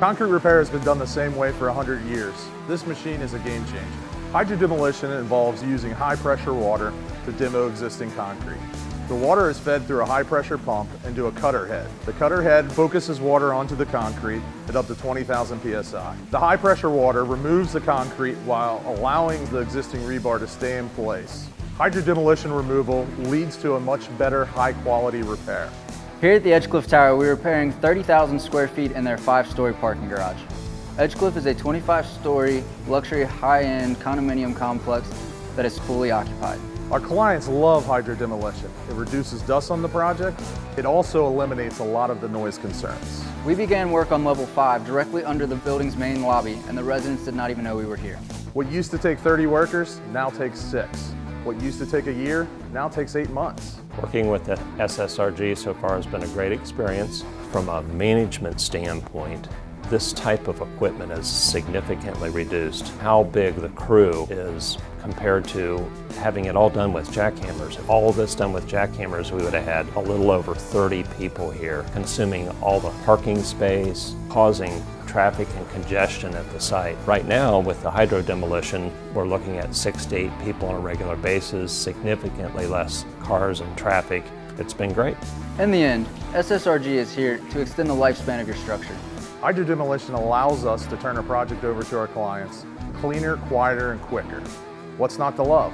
Concrete repair has been done the same way for 100 years. This machine is a game changer. Hydrodemolition involves using high-pressure water to demo existing concrete. The water is fed through a high-pressure pump into a cutter head. The cutter head focuses water onto the concrete at up to 20,000 psi. The high-pressure water removes the concrete while allowing the existing rebar to stay in place. Hydrodemolition removal leads to a much better, high-quality repair. Here at the Edgecliff Tower, we're repairing 30,000 square feet in their 5-story parking garage. Edgecliff is a 25-story luxury high-end condominium complex that is fully occupied. Our clients love hydrodemolition. It reduces dust on the project. It also eliminates a lot of the noise concerns. We began work on level 5 directly under the building's main lobby, and the residents did not even know we were here. What used to take 30 workers now takes 6. What used to take a year now takes 8 months. Working with the SSRG so far has been a great experience. From a management standpoint, this type of equipment is significantly reduced. How big the crew is compared to having it all done with jackhammers. If all of this done with jackhammers, we would have had a little over 30 people here, consuming all the parking space, causing traffic and congestion at the site. Right now, with the hydrodemolition, we're looking at 6 to 8 people on a regular basis, significantly less cars and traffic. It's been great. In the end, SSRG is here to extend the lifespan of your structure. Hydrodemolition allows us to turn a project over to our clients cleaner, quieter, and quicker. What's not to love?